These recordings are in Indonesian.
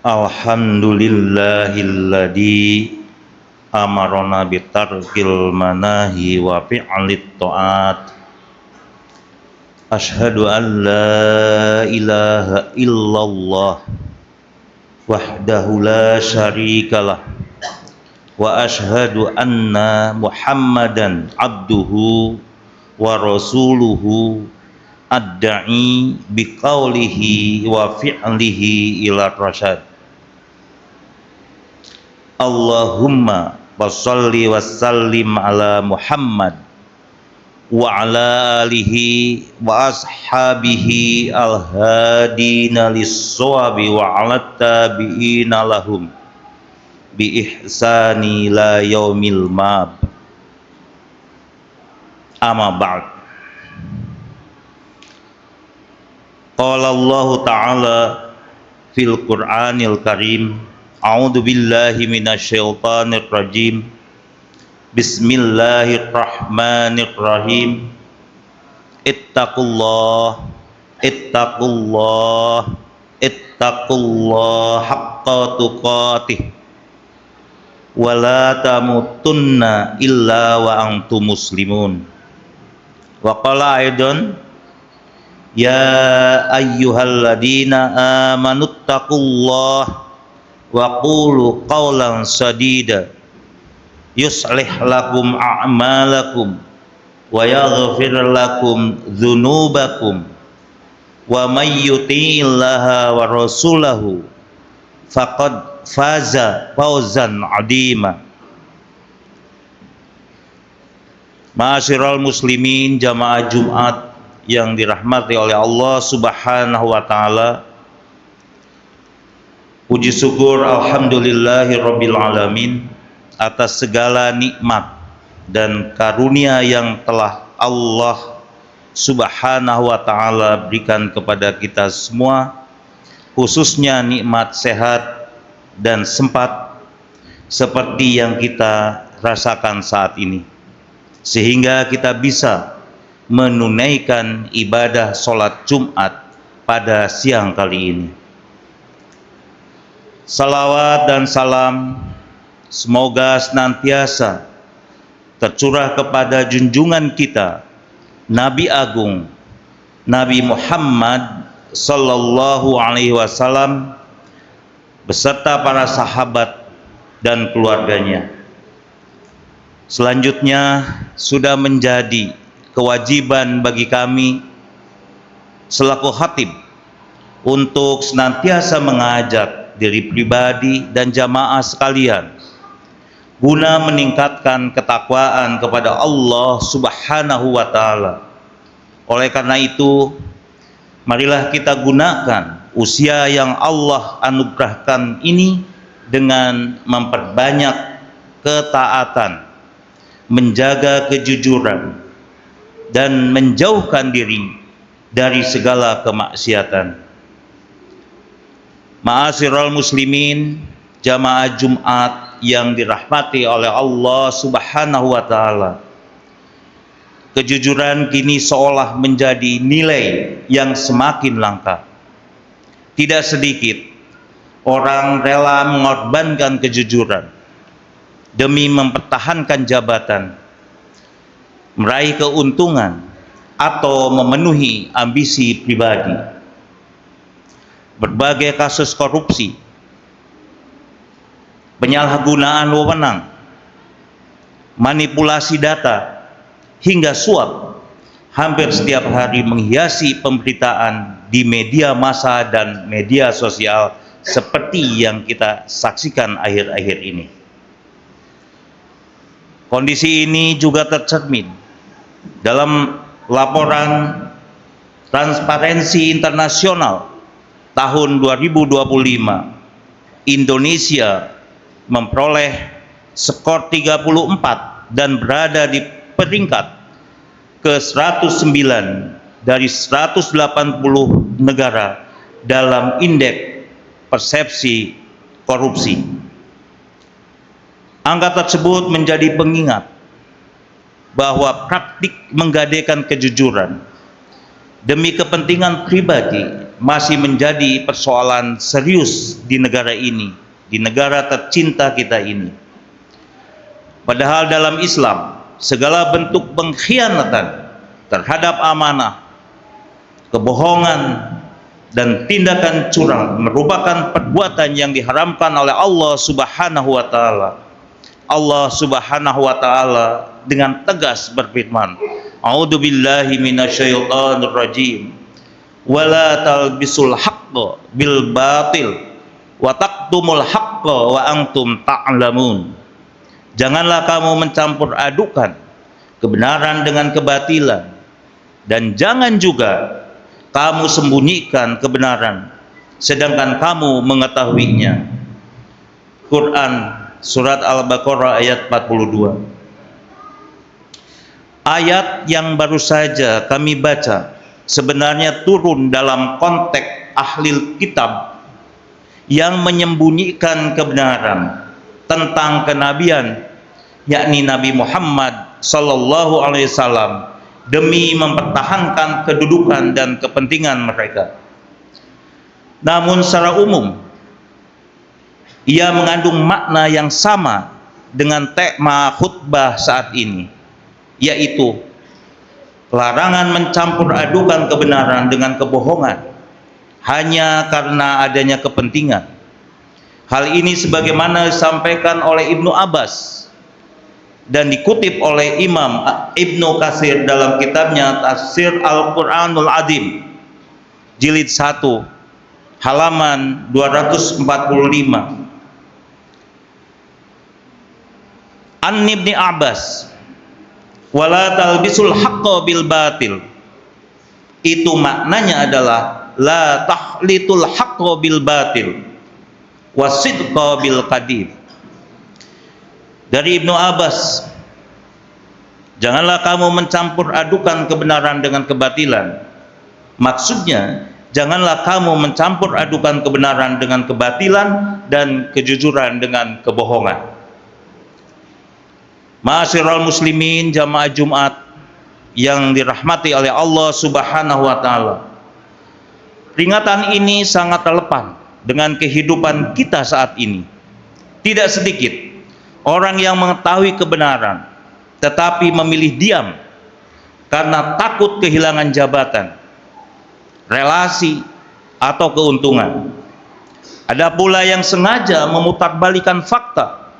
Alhamdulillahilladzi amarona bitarkil manahi wa fi'lit ta'at. Asyhadu an la ilaha illallah wahdahu la syarikalah wa asyhadu anna Muhammadan abduhu wa rasuluhu adda'i biqaulihi wa fi'lihi ila rasyad. Allahumma wassalli wassallim ala Muhammad wa ala alihi wa ashabihi al-hadina lis-shawabi wa ala tabi'ina lahum bi ihsani la yaumil mab. Amma ba'd. Qala Allah ta'ala fil Qur'anil Karim, a'udzu billahi minasyaitonir rajim. Bismillahirrahmanirrahim. Ittaqullah haqqa tuqatih wa la tamutunna illa wa antum muslimun. Wa qala aidan, ya ayyuhalladzina amanuttaqullah wa qulu qawlan sadida yuslih lakum a'malakum wa yaghfir lakum dzunubakum wa may yuti'illaha wa rasulahu faqad faza fawzan 'azima. Ma'asyiral muslimin jamaah Jumat yang dirahmati oleh Allah Subhanahu wa taala. Puji syukur alhamdulillahirabbil alamin atas segala nikmat dan karunia yang telah Allah Subhanahu wa taala berikan kepada kita semua, khususnya nikmat sehat dan sempat seperti yang kita rasakan saat ini, sehingga kita bisa menunaikan ibadah sholat Jumat pada siang kali ini. Salawat dan salam semoga senantiasa tercurah kepada junjungan kita Nabi Agung Nabi Muhammad sallallahu alaihi wasallam beserta para sahabat dan keluarganya. Selanjutnya sudah menjadi kewajiban bagi kami selaku khatib untuk senantiasa mengajak diri pribadi dan jamaah sekalian guna meningkatkan ketakwaan kepada Allah Subhanahu wa taala. Oleh karena itu, marilah kita gunakan usia yang Allah anugerahkan ini dengan memperbanyak ketaatan, menjaga kejujuran, dan menjauhkan diri dari segala kemaksiatan. Ma'asyiral muslimin jamaah Jumat yang dirahmati oleh Allah Subhanahu wa taala. Kejujuran kini seolah menjadi nilai yang semakin langka. Tidak sedikit orang rela mengorbankan kejujuran demi mempertahankan jabatan, meraih keuntungan, atau memenuhi ambisi pribadi. Berbagai kasus korupsi, penyalahgunaan wewenang, manipulasi data, hingga suap hampir setiap hari menghiasi pemberitaan di media massa dan media sosial seperti yang kita saksikan akhir-akhir ini. Kondisi ini juga tercermin dalam laporan Transparansi Internasional tahun 2025. Indonesia memperoleh skor 34 dan berada di peringkat ke-109 dari 180 negara dalam indeks persepsi korupsi. Angka tersebut menjadi pengingat bahwa praktik menggadaikan kejujuran demi kepentingan pribadi masih menjadi persoalan serius di negara ini, di negara tercinta kita ini. Padahal dalam Islam, segala bentuk pengkhianatan terhadap amanah, kebohongan, dan tindakan curang merupakan perbuatan yang diharamkan oleh Allah Subhanahu wa Ta'ala. Allah Subhanahu wa Ta'ala dengan tegas berfirman, "A'udzubillahi minasyaitonir rajim. Wala talbisul haqqo bil batil wa taqtumul haqqo wa antum ta'lamun." Janganlah kamu mencampur adukan kebenaran dengan kebatilan, dan jangan juga kamu sembunyikan kebenaran sedangkan kamu mengetahuinya. Quran surat Al-Baqarah ayat 42. Ayat yang baru saja kami baca sebenarnya turun dalam konteks ahli kitab yang menyembunyikan kebenaran tentang kenabian, yakni Nabi Muhammad sallallahu alaihi wasallam, demi mempertahankan kedudukan dan kepentingan mereka. Namun secara umum ia mengandung makna yang sama dengan tema khutbah saat ini, yaitu larangan mencampur adukan kebenaran dengan kebohongan hanya karena adanya kepentingan. Hal ini sebagaimana disampaikan oleh Ibnu Abbas dan dikutip oleh Imam Ibnu Katsir dalam kitabnya Tafsir Al-Quranul Azim jilid 1 halaman 245. An Ibni Abbas, wala talbisul haqqo bil batil, itu maknanya adalah la tahlitul haqqo bil batil wasidqa bil qadib. Dari Ibnu Abbas, janganlah kamu mencampur adukan kebenaran dengan kebatilan. Maksudnya, janganlah kamu mencampur adukan kebenaran dengan kebatilan dan kejujuran dengan kebohongan. Ma'asyiral muslimin jamaah Jumat yang dirahmati oleh Allah Subhanahu wa Ta'ala, peringatan ini sangat relevan dengan kehidupan kita saat ini. Tidak sedikit orang yang mengetahui kebenaran tetapi memilih diam karena takut kehilangan jabatan, relasi, atau keuntungan. Ada pula yang sengaja memutarbalikkan fakta,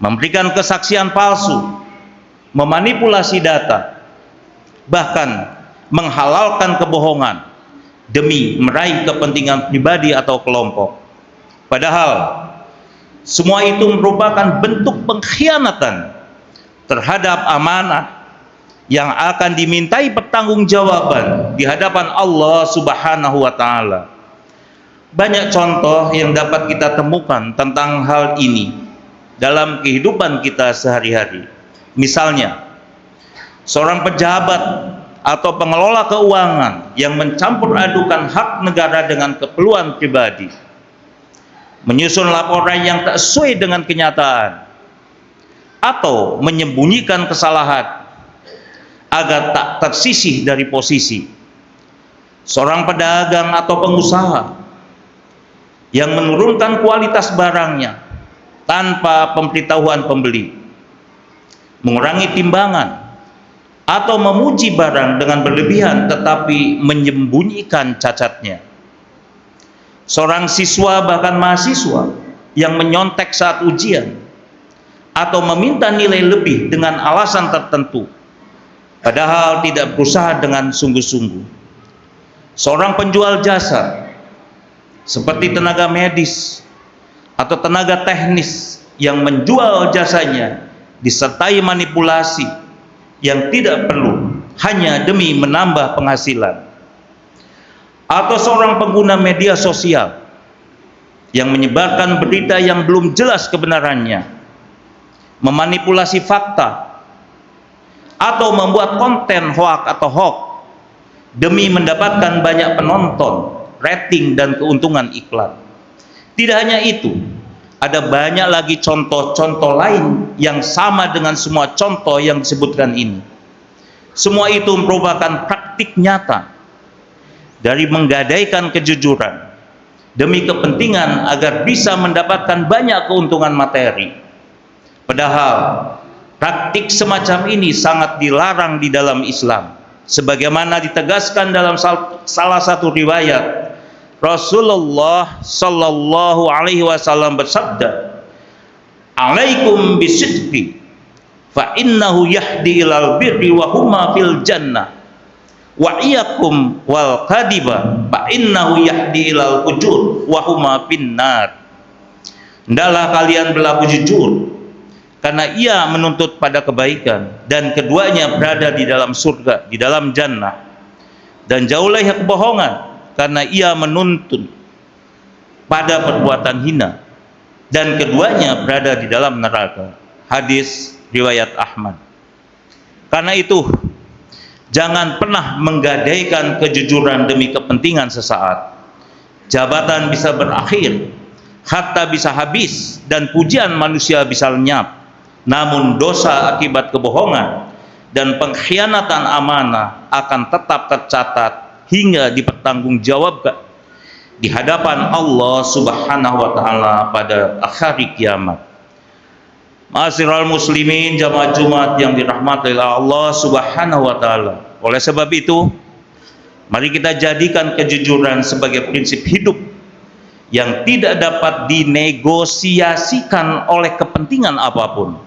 memberikan kesaksian palsu, memanipulasi data, bahkan menghalalkan kebohongan demi meraih kepentingan pribadi atau kelompok. Padahal semua itu merupakan bentuk pengkhianatan terhadap amanah yang akan dimintai pertanggungjawaban di hadapan Allah Subhanahu wa Ta'ala. Banyak contoh yang dapat kita temukan tentang hal ini dalam kehidupan kita sehari-hari. Misalnya, seorang pejabat atau pengelola keuangan yang mencampur adukan hak negara dengan keperluan pribadi, menyusun laporan yang tak sesuai dengan kenyataan, atau menyembunyikan kesalahan agar tak tersisih dari posisi. Seorang pedagang atau pengusaha yang menurunkan kualitas barangnya tanpa pemberitahuan pembeli, mengurangi timbangan, atau memuji barang dengan berlebihan tetapi menyembunyikan cacatnya. Seorang siswa bahkan mahasiswa yang menyontek saat ujian atau meminta nilai lebih dengan alasan tertentu padahal tidak berusaha dengan sungguh-sungguh. Seorang penjual jasa seperti tenaga medis atau tenaga teknis yang menjual jasanya disertai manipulasi yang tidak perlu hanya demi menambah penghasilan. Atau seorang pengguna media sosial yang menyebarkan berita yang belum jelas kebenarannya, memanipulasi fakta, atau membuat konten hoak atau hoax demi mendapatkan banyak penonton, rating, dan keuntungan iklan. Tidak hanya itu, ada banyak lagi contoh-contoh lain yang sama dengan semua contoh yang disebutkan ini. Semua itu merupakan praktik nyata dari menggadaikan kejujuran demi kepentingan agar bisa mendapatkan banyak keuntungan materi. Padahal praktik semacam ini sangat dilarang di dalam Islam. Sebagaimana ditegaskan dalam salah satu riwayat, Rasulullah Sallallahu Alaihi Wasallam bersabda, "Alaikum bisidqi, fa innahu yahdi ilal birri wa huma fil jannah, wa iyyakum wal kadiba, fa innahu yahdi ilal fujur wa huma finnar." Hendaklah kalian berlaku jujur, karena ia menuntut pada kebaikan, dan keduanya berada di dalam surga, di dalam jannah. Dan jauhlah kebohongan, karena ia menuntun pada perbuatan hina, dan keduanya berada di dalam neraka. Hadis riwayat Ahmad. Karena itu, jangan pernah menggadaikan kejujuran demi kepentingan sesaat. Jabatan bisa berakhir, harta bisa habis, dan pujian manusia bisa lenyap. Namun dosa akibat kebohongan dan pengkhianatan amanah akan tetap tercatat hingga dipertanggungjawabkan di hadapan Allah Subhanahu wa taala pada hari kiamat. Ma'asyiral muslimin jamaah Jumat yang dirahmati oleh Allah Subhanahu wa taala. Oleh sebab itu, mari kita jadikan kejujuran sebagai prinsip hidup yang tidak dapat dinegosiasikan oleh kepentingan apapun.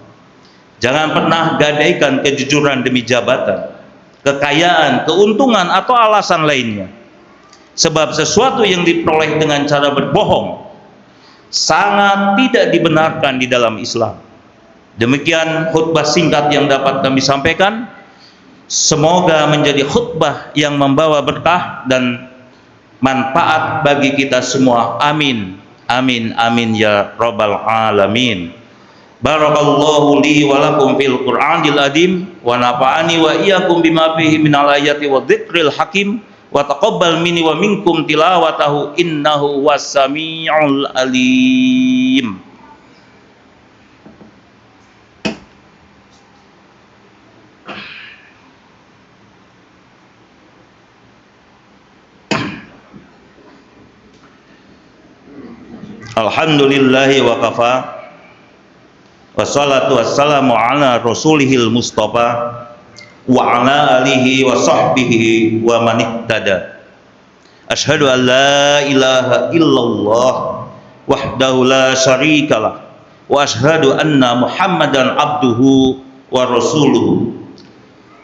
Jangan pernah gadaikan kejujuran demi jabatan, kekayaan, keuntungan, atau alasan lainnya. Sebab sesuatu yang diperoleh dengan cara berbohong sangat tidak dibenarkan di dalam Islam. Demikian khutbah singkat yang dapat kami sampaikan. Semoga menjadi khutbah yang membawa berkah dan manfaat bagi kita semua. Amin. Amin. Amin ya rabbal alamin. Barakallahu li wa lakum fil Qur'anil azim wa nafa'ani wa iyyakum bima fihi minal ayati wa dzikril hakim wa taqabbal minni wa minkum tilawatahu innahu was-sami'ul alim. Alhamdulillahi wa kafa, wassalatu wassalamu ala rasulihil mustafa wa ala alihi wa sahbihi wa man ihtada. Asyhadu an la ilaha illallah wahdahu la syarikalah wa asyhadu anna muhammadan abduhu wa rasuluhu.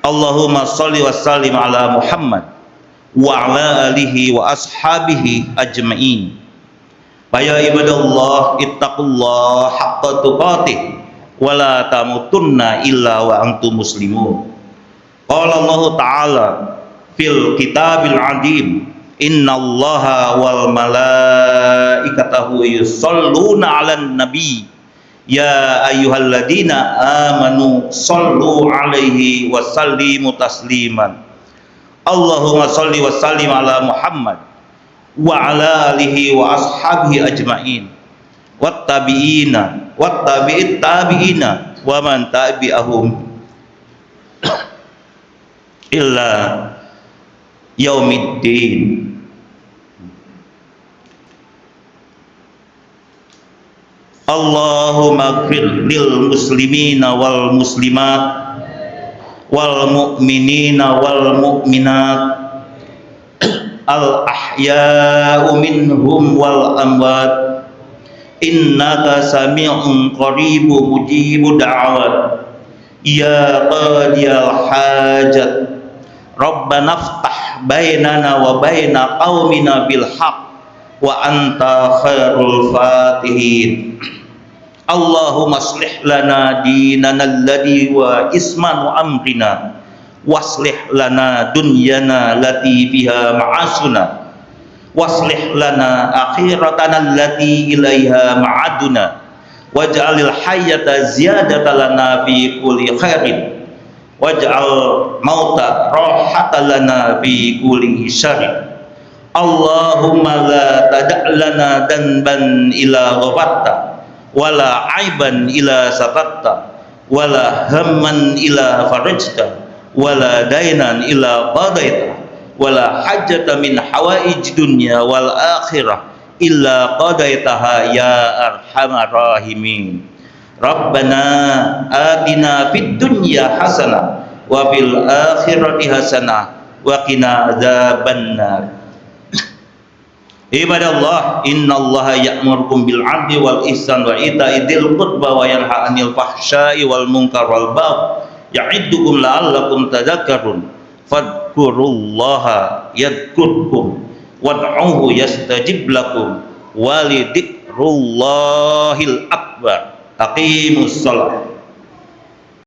Allahumma shalli wa sallim ala Muhammad wa ala alihi wa ashabihi ajma'in. Ya ibadallah, ittaqullah haqqa tuqatih wa la tamutunna illa wa antum muslimun. Qala Allah Ta'ala fil kitabil azim, innallaha wal malaikatahu yusholluna 'alan nabi ya ayyuhalladzina amanu shollu 'alaihi wa sallimu tasliman. Allahumma sholli wa sallim ala Muhammad wa ala alihi wa ashabihi ajma'in wattabi'ina wattabi'it tabi'ina wa man tabi'ahum illa yaumiddin. Allahumma ighfir lil muslimina wal muslimat wal mu'minina wal mu'minat al ahya'u minhum wal amwat innaka sami'un qaribu mujibu da'awat ya qadiyal hajat rabbana ftah bainana wa baina qaumina bil haqq wa anta khairul fatihin. Allahumma aslih lana dinana alladhi wa ismanu amrina waslih lana dunyana lati fiha ma'asuna waslih lana akhiratana allati ilaiha ma'aduna waj'alil hayyata ziyadatan lana fi kulli khairin waj'al mauta rahatan lana fi kulli syarrin. Allahumma la tada' lana danban ila ghafarta wala aiban ila satatta wala hamman ila farajta wala dainan illa qadaita wala hajjata min hawaij dunya wal akhirah illa qadaitaha ya arhamar rahimin. Rabbana atina fid dunya hasanah wa fil akhirati hasanah wa qina adzabannar. Ibadallah, innallaha ya'murukum bil 'adli wal ihsan wa ita'i dzil qurba wa yanha 'anil fahsya'i wal munkar wal baghi ya'idukum la'allakum tadhakkarun. Fadhkurullaha yadhkurkum wad'uhu yastajib lakum walidzikrullahil akbar. Aqimus shalah.